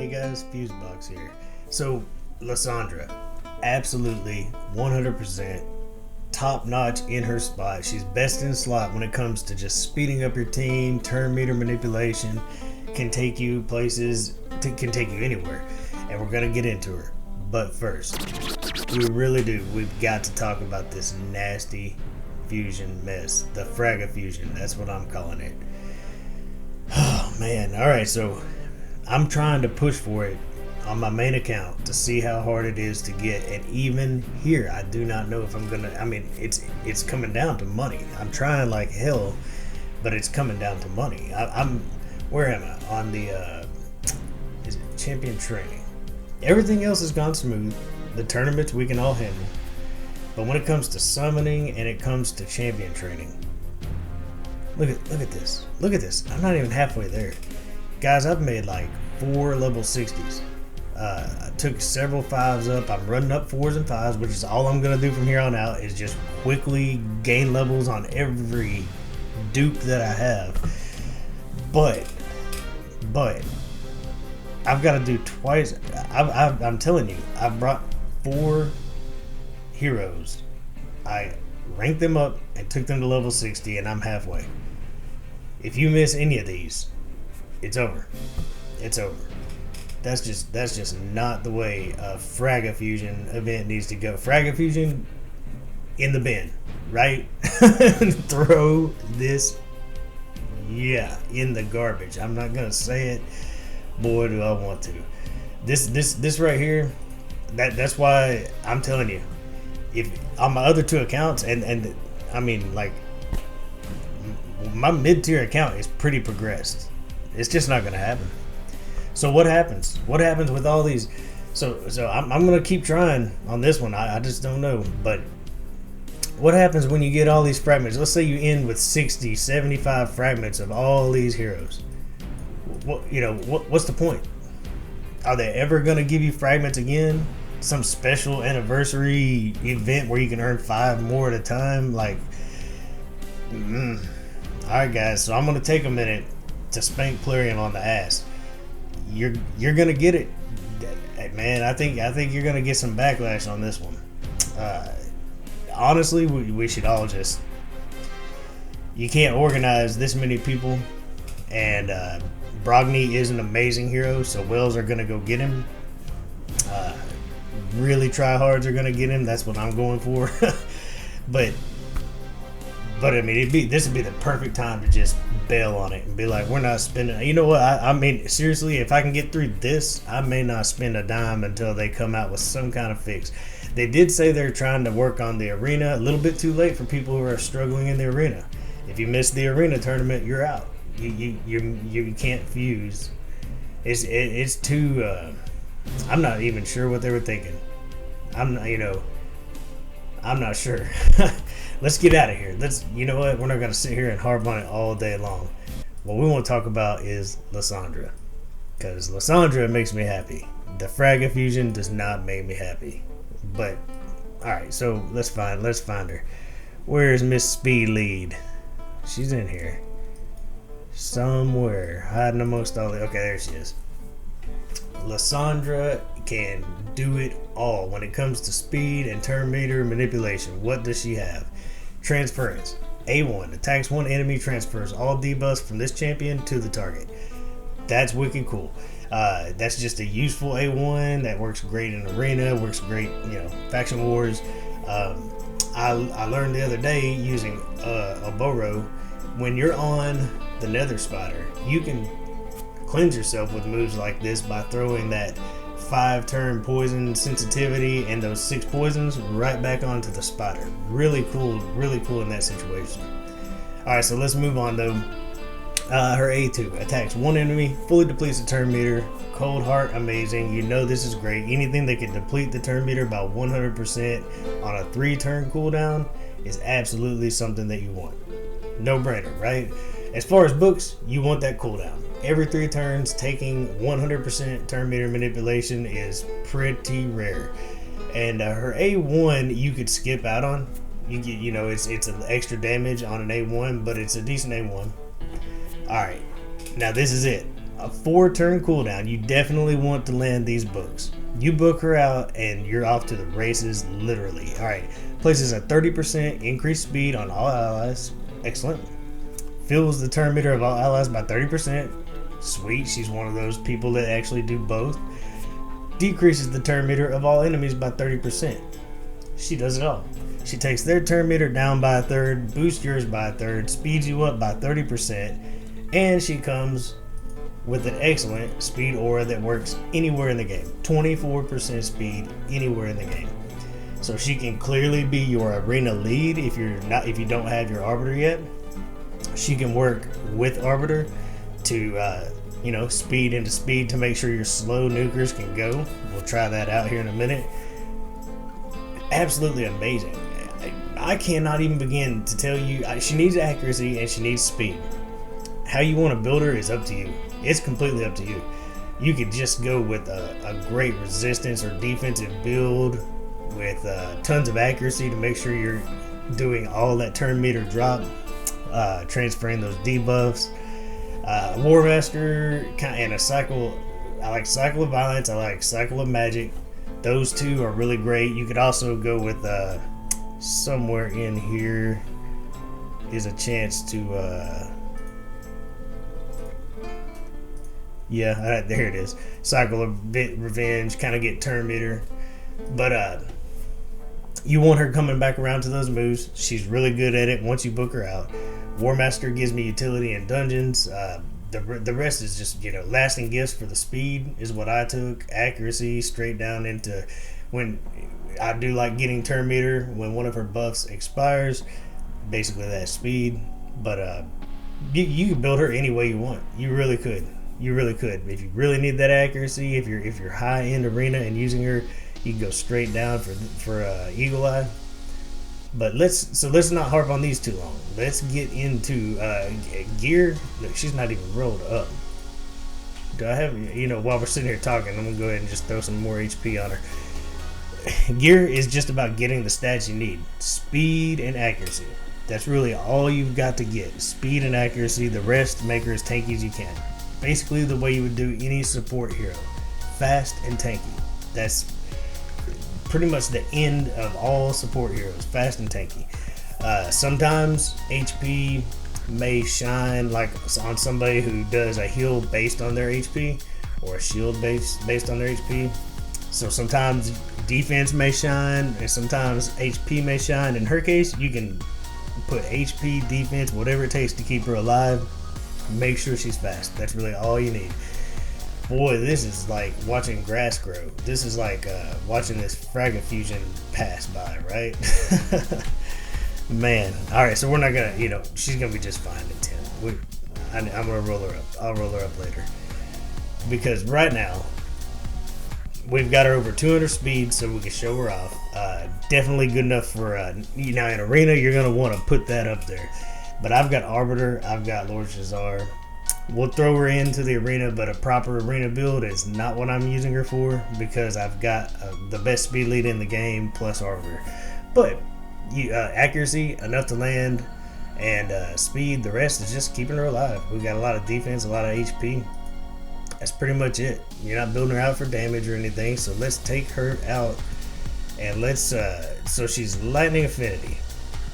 Hey guys, Fusebox here. So, Lyssandra, absolutely 100% top notch in her spot. She's best in slot when it comes to just speeding up your team, turn meter manipulation, can take you places, can take you anywhere. And we're going to get into her. But first, we've got to talk about this nasty fusion mess. The Frag-a-Fusion, that's what I'm calling it. Oh man, alright, so I'm trying to push for it on my main account to see how hard it is to get, and even here I do not know if I'm gonna. I mean, it's coming down to money. I'm trying like hell, but it's coming down to money. I'm where am I on the is it champion training? Everything else has gone smooth. The tournaments we can all handle, but when it comes to summoning and it comes to champion training, look at this. Look at this. I'm not even halfway there. Guys, I've made like 4 level 60s. I took several 5s up. I'm running up 4s and 5s, which is all I'm going to do from here on out is just quickly gain levels on every dupe that I have. But I've got to do twice. I'm telling you, I've brought 4 heroes. I ranked them up and took them to level 60, and I'm halfway. If you miss any of these, it's over. It's over. That's just not the way a Frag-a-Fusion event needs to go. Frag-a-Fusion in the bin, right? Throw this, in the garbage. I'm not gonna say it. Boy, do I want to. This right here. That's why I'm telling you. If on my other 2 accounts, and I mean like my mid-tier account is pretty progressed. It's just not gonna happen. So what happens? What happens with all these? So I'm gonna keep trying on this one. I just don't know. But what happens when you get all these fragments? Let's say you end with 60, 75 fragments of all these heroes. What's the point? Are they ever gonna give you fragments again? Some special anniversary event where you can earn 5 more at a time? Like, Alright guys, so I'm gonna take a minute to spank Plurium on the ass. You're gonna get it, man. I think you're gonna get some backlash on this one. Honestly, we should all just. You can't organize this many people, and Brogni is an amazing hero, so Wells are gonna go get him. Really tryhards are gonna get him. That's what I'm going for. But I mean, this would be the perfect time to just bail on it and be like, we're not spending. You know what? I mean, seriously, if I can get through this, I may not spend a dime until they come out with some kind of fix. They did say they're trying to work on the arena. A little bit too late for people who are struggling in the arena. If you miss the arena tournament, you're out. You can't fuse. It's too. I'm not even sure what they were thinking. I'm not sure. Let's get out of here. You know what? We're not going to sit here and harp on it all day long. What we want to talk about is Lyssandra. Because Lyssandra makes me happy. The Frag-a-Fusion does not make me happy. But, alright, so let's find her. Where's Miss Speed Lead? She's in here. Somewhere. Hiding amongst all the... Okay, there she is. Lyssandra can do it all when it comes to speed and turn meter manipulation. What does she have? Transference. A1. Attacks one enemy, transfers all debuffs from this champion to the target. That's wicked cool. That's just a useful A1 that works great in arena, works great, faction wars. I learned the other day using Oboro, when you're on the Nether Spider, you can cleanse yourself with moves like this by throwing that 5-turn poison sensitivity and those 6 poisons right back onto the spider. Really cool in that situation. Alright, so let's move on though. Her A2 attacks one enemy, fully depletes the turn meter. Cold Heart, amazing. You know this is great. Anything that can deplete the turn meter by 100% on a 3-turn cooldown is absolutely something that you want. No brainer, right? As far as books, you want that cooldown. Every 3 turns, taking 100% turn meter manipulation is pretty rare. And her A1 you could skip out on. It's an extra damage on an A1, but it's a decent A1. Alright, now this is it. a 4-turn cooldown, you definitely want to land these books. You book her out and you're off to the races, literally. Alright, places a 30% increased speed on all allies. Excellent. Fills the turn meter of all allies by 30%. Sweet, she's one of those people that actually do both. Decreases the turn meter of all enemies by 30%. She does it all. She takes their turn meter down by a third, boosts yours by a third, speeds you up by 30%, and she comes with an excellent speed aura that works anywhere in the game. 24% speed anywhere in the game. So she can clearly be your arena lead if you don't have your Arbiter yet. She can work with Arbiter to speed into speed to make sure your slow nukers can go. We'll try that out here in a minute. Absolutely amazing. I cannot even begin to tell you. She needs accuracy and she needs speed. How you want to build her is up to you. It's completely up to you. You could just go with a great resistance or defensive build with tons of accuracy to make sure you're doing all that turn meter drop, transferring those debuffs. War Master and a cycle. I like Cycle of Violence. I like Cycle of Magic. Those two are really great. You could also go with somewhere in here is a chance to there it is. Cycle of Revenge, kind of get turn meter. But you want her coming back around to those moves. She's really good at it once you book her out. War Master gives me utility in dungeons. The rest is just, lasting gifts for the speed is what I took. Accuracy straight down into when I do like getting turn meter when one of her buffs expires. Basically that speed. But you can build her any way you want. You really could. If you really need that accuracy, if you're high end arena and using her, you can go straight down for Eagle Eye. But let's not harp on these too long. Let's get into gear. Look, she's not even rolled up. Do I have, while we're sitting here talking, I'm gonna go ahead and just throw some more HP on her. Gear is just about getting the stats you need. Speed and accuracy. That's really all you've got to get. Speed and accuracy. The rest, make her as tanky as you can. Basically the way you would do any support hero. Fast and tanky. That's pretty much the end of all support heroes. Fast and tanky. Sometimes HP may shine like on somebody who does a heal based on their HP or a shield based on their HP. So sometimes defense may shine and sometimes HP may shine. In her case, you can put HP, defense, whatever it takes to keep her alive. Make sure she's fast. That's really all you need. Boy, this is like watching grass grow. This is like watching this Frag-a-Fusion pass by, right? Man. Alright, so we're not going to, she's going to be just fine at 10. I'm going to roll her up. I'll roll her up later. Because right now, we've got her over 200 speed, so we can show her off. Definitely good enough for, in arena, you're going to want to put that up there. But I've got Arbiter, I've got Lord Shazar. We'll throw her into the arena, but a proper arena build is not what I'm using her for because I've got the best speed lead in the game plus Arbiter. But accuracy, enough to land, and speed, the rest is just keeping her alive. We've got a lot of defense, a lot of HP. That's pretty much it. You're not building her out for damage or anything, so let's take her out and let's, so she's Lightning Affinity.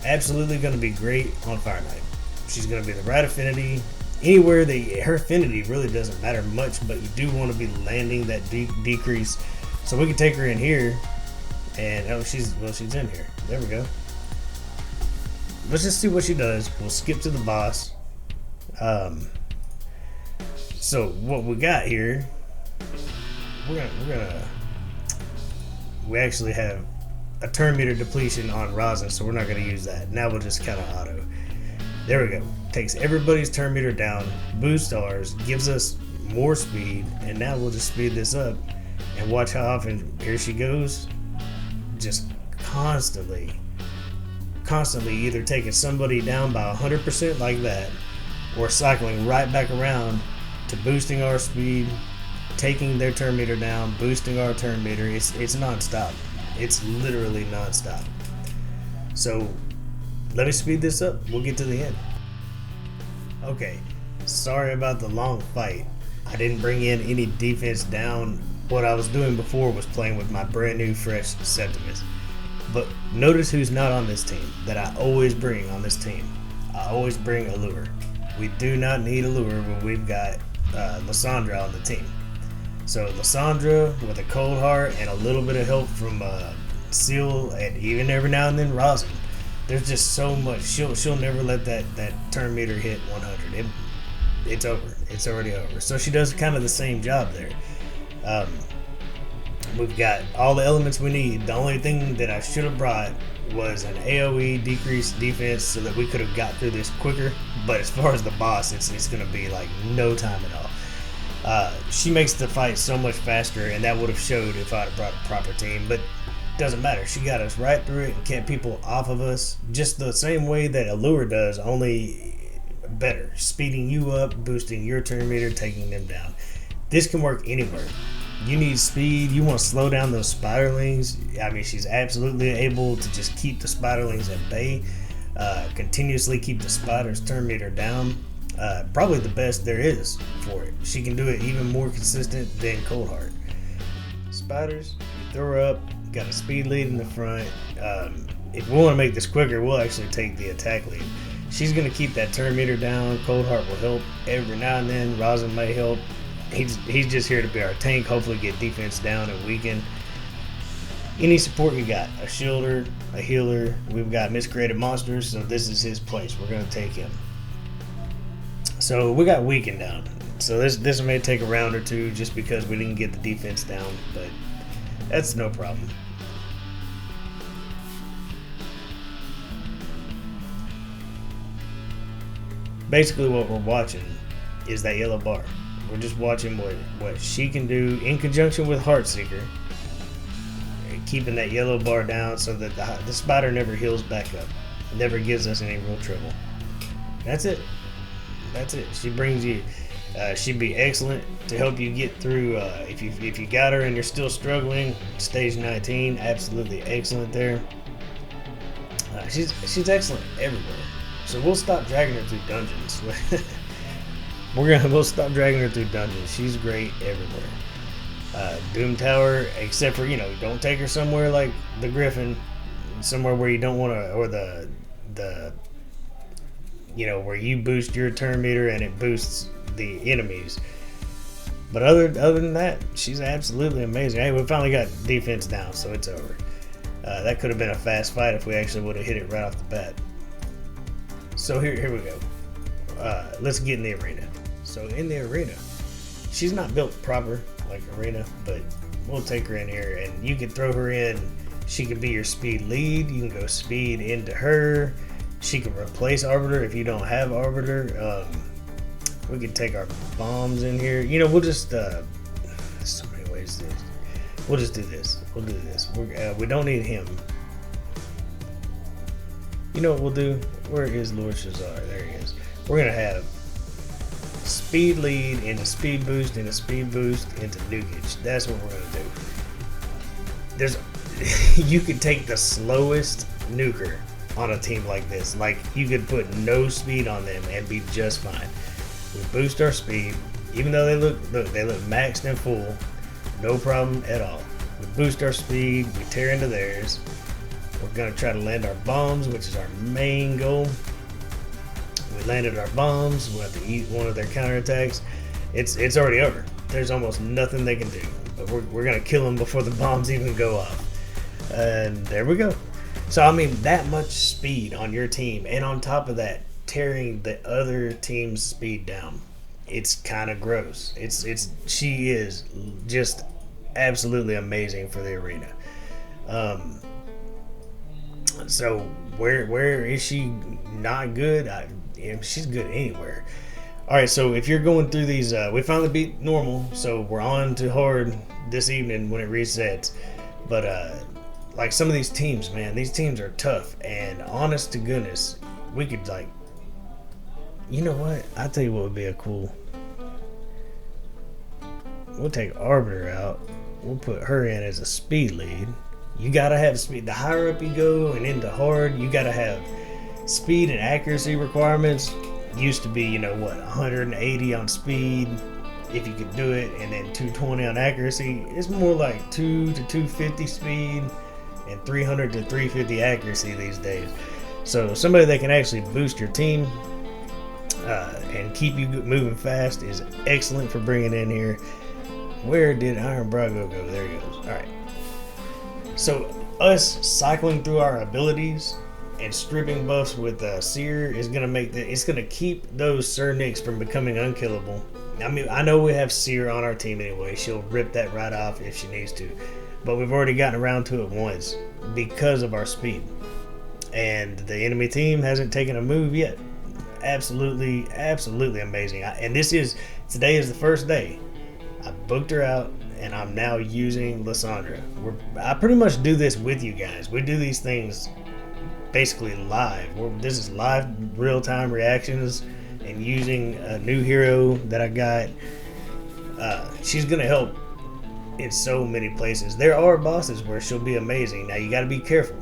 Absolutely going to be great on Fire Knight. She's going to be the right affinity. Anywhere her affinity really doesn't matter much, but you do want to be landing that decrease. So we can take her in here, and she's in here. There we go. Let's just see what she does. We'll skip to the boss. So what we got here, we actually have a turn meter depletion on Rosin, so we're not going to use that. Now we'll just kind of auto. There we go. Takes everybody's turn meter down, boosts ours, gives us more speed, and now we'll just speed this up and watch how often here she goes. Just constantly either taking somebody down by 100% like that, or cycling right back around to boosting our speed, taking their turn meter down, boosting our turn meter. It's non-stop. It's literally non-stop. So let me speed this up. We'll get to the end. Okay, sorry about the long fight. I didn't bring in any defense down. What I was doing before was playing with my brand new fresh Septimus. But notice who's not on this team that I always bring on this team. I always bring a lure. We do not need a lure when we've got Lyssandra on the team. So Lyssandra with a cold heart and a little bit of help from Seal and even every now and then Rosin. There's just so much. She'll never let that turn meter hit 100. It's over. It's already over. So she does kind of the same job there. We've got all the elements we need. The only thing that I should have brought was an AoE decreased defense so that we could have got through this quicker. But as far as the boss, it's going to be like no time at all. She makes the fight so much faster, and that would have showed if I'd have brought a proper team. But doesn't matter. She got us right through it and kept people off of us just the same way that Allure does, only better. Speeding you up, boosting your turn meter, taking them down. This can work anywhere. You need speed. You want to slow down those spiderlings. I mean, she's absolutely able to just keep the spiderlings at bay, continuously keep the spider's turn meter down. Probably the best there is for it. She can do it even more consistent than Coldheart. Spiders, you throw her up, got a speed lead in the front. If we want to make this quicker, we'll actually take the attack lead. She's going to keep that turn meter down. Coldheart will help every now and then. Rosin may help. He's just here to be our tank, hopefully get defense down and weaken. Any support you got, a shielder, a healer. We've got miscreated monsters, so this is his place. We're going to take him. So we got weaken down. So this may take a round or two just because we didn't get the defense down, but that's no problem. Basically what we're watching is that yellow bar. We're just watching what she can do in conjunction with Heartseeker, keeping that yellow bar down so that the spider never heals back up, never gives us any real trouble. That's it. That's it. She brings you. She'd be excellent to help you get through. If you got her and you're still struggling, stage 19, absolutely excellent there. She's excellent everywhere. So we'll stop dragging her through dungeons. We'll stop dragging her through dungeons. She's great everywhere. Doom Tower, except for don't take her somewhere like the Griffin, somewhere where you don't want to, or the where you boost your turn meter and it boosts the enemies. But other than that, she's absolutely amazing. Hey, we finally got defense down, so it's over. That could have been a fast fight if we actually would have hit it right off the bat. So here we go. Let's get in the arena. So in the arena, she's not built proper like arena, but we'll take her in here and you can throw her in. She can be your speed lead. You can go speed into her. She can replace Arbiter if you don't have Arbiter. We can take our bombs in here. We'll just there's so many ways to do this. We'll just do this. We'll do this. We don't need him. You know what we'll do? Where is Lord Shazar? There he is. We're gonna have speed lead into speed boost into speed boost into nukage. That's what we're gonna do. You could take the slowest nuker on a team like this. Like you could put no speed on them and be just fine. We boost our speed, even though they look maxed and full, no problem at all. We boost our speed, we tear into theirs. We're gonna try to land our bombs, which is our main goal. We landed our bombs. We'll have to eat one of their counterattacks. It's already over. There's almost nothing they can do. But we're gonna kill them before the bombs even go off. And there we go. So I mean, that much speed on your team, and on top of that, tearing the other team's speed down. It's kind of gross. She is just absolutely amazing for the arena. So where is she not good? She's good anywhere. All right, so if you're going through these, we finally beat normal, so we're on to hard this evening when it resets. But like some of these teams, man, these teams are tough, and honest to goodness, we could you know what? I'll tell you what would be a cool. We'll take Arbiter out. We'll put her in as a speed lead. You gotta have speed. The higher up you go and into hard, you gotta have speed and accuracy requirements. Used to be, 180 on speed, if you could do it, and then 220 on accuracy. It's more like 2 to 250 speed and 300 to 350 accuracy these days. So somebody that can actually boost your team and keep you moving fast is excellent for bringing in here. Where did Iron Brago go? There he goes. All right. So us cycling through our abilities and stripping buffs with Seer is gonna make it's gonna keep those Sir Nicks from becoming unkillable. I mean, I know we have Seer on our team anyway. She'll rip that right off if she needs to, but we've already gotten around to it once because of our speed, and the enemy team hasn't taken a move yet. Absolutely amazing. Today is the first day. I booked her out, and I'm now using Lyssandra. I pretty much do this with you guys. We do these things basically live. This is live, real-time reactions, and using a new hero that I got. She's gonna help in so many places. There are bosses where she'll be amazing. Now you got to be careful.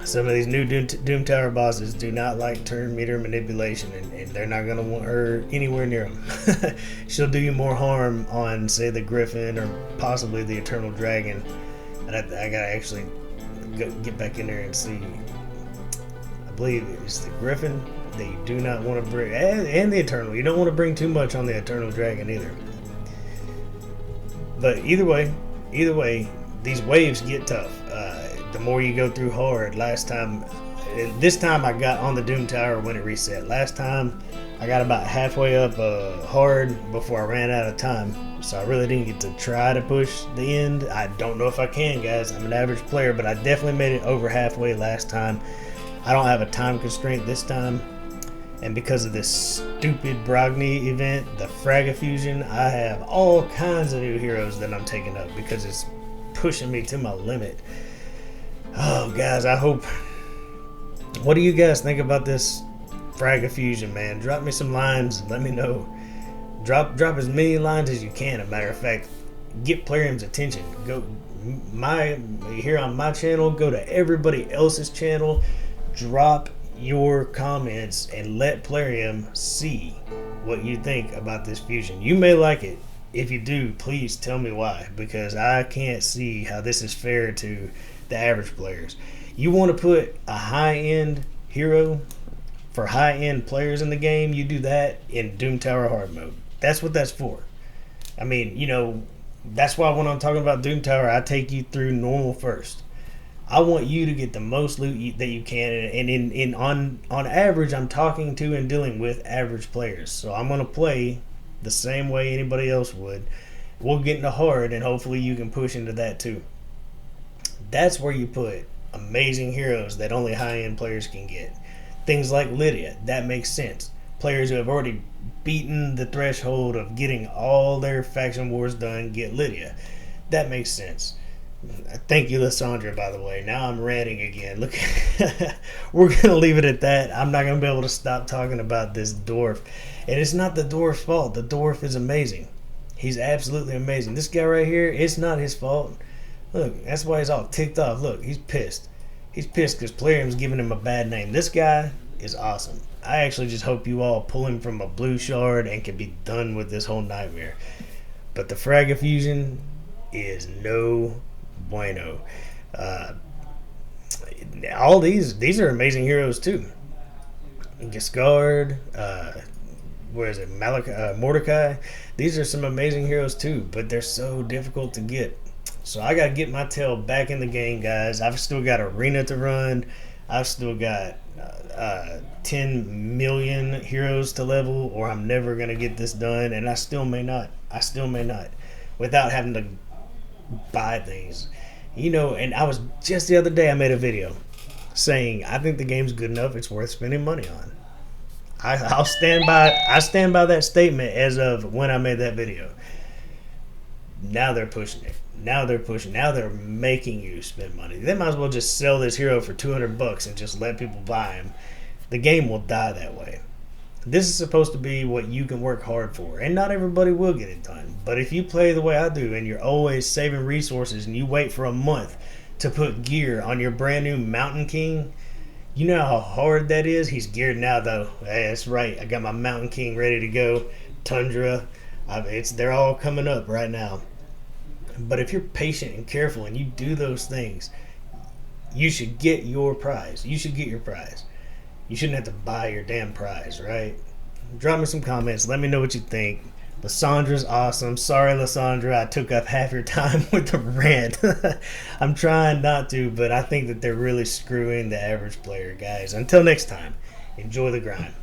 Some of these new Doom Tower bosses do not like turn meter manipulation, and they're not going to want her anywhere near them. She'll do you more harm on, say, the Griffin or possibly the Eternal Dragon. And I got to actually get back in there and see. I believe it's the Griffin that you do not want to bring, and the Eternal. You don't want to bring too much on the Eternal Dragon either. But either way, these waves get tough. The more you go through hard. This time I got on the Doom Tower when it reset. Last time I got about halfway up hard before I ran out of time. So I really didn't get to try to push the end. I don't know if I can, guys. I'm an average player, but I definitely made it over halfway last time. I don't have a time constraint this time. And because of this stupid Brogni event, the Frag-a-Fusion, I have all kinds of new heroes that I'm taking up because it's pushing me to my limit. Oh, guys, what do you guys think about this Frag-a-Fusion, man? Drop me some lines and let me know. Drop as many lines as you can. As a matter of fact, get Plarium's attention. Go here on my channel, go to everybody else's channel, drop your comments and let Plarium see what you think about this fusion. You may like it. If you do, please tell me why, because I can't see how this is fair to the average players. You want to put a high-end hero for high-end players in the game, you do that in Doom Tower hard mode. That's what that's for. I mean, that's why when I'm talking about Doom Tower, I take you through normal first. I want you to get the most loot that you can, and on average, I'm talking to and dealing with average players. So I'm going to play the same way anybody else would. We'll get into hard, and hopefully you can push into that too. That's where you put amazing heroes that only high-end players can get. Things like Lydia, that makes sense. Players who have already beaten the threshold of getting all their faction wars done get Lydia. That makes sense. Thank you, Lyssandra, by the way. Now I'm ranting again. Look, we're going to leave it at that. I'm not going to be able to stop talking about this dwarf. And it's not the dwarf's fault. The dwarf is amazing. He's absolutely amazing. This guy right here, it's not his fault. Look, that's why he's all ticked off. Look, he's pissed. He's pissed because Plarium's giving him a bad name. This guy is awesome. I actually just hope you all pull him from a blue shard and can be done with this whole nightmare. But the Frag-a-Fusion is no bueno. All these are amazing heroes too. Giscard, Mordecai. These are some amazing heroes too, but they're so difficult to get. So I got to get my tail back in the game, guys. I've still got Arena to run. I've still got 10 million heroes to level, or I'm never going to get this done, and I still may not. Without having to buy things. And I was just the other day, I made a video saying I think the game's good enough, it's worth spending money on. I stand by that statement as of when I made that video. Now they're pushing it. Now they're making you spend money. They might as well just sell this hero for $200 and just let people buy him. The game will die that way. This is supposed to be what you can work hard for, and not everybody will get it done. But if you play the way I do, and you're always saving resources, and you wait for a month to put gear on your brand new Mountain King, you know how hard that is? He's geared now, though. Hey, that's right. I got my Mountain King ready to go. Tundra. They're all coming up right now. But if you're patient and careful and you do those things, you should get your prize. You should get your prize. You shouldn't have to buy your damn prize, right? Drop me some comments. Let me know what you think. Lyssandra's awesome. Sorry, Lyssandra, I took up half your time with the rant. I'm trying not to, but I think that they're really screwing the average player, guys. Until next time, enjoy the grind.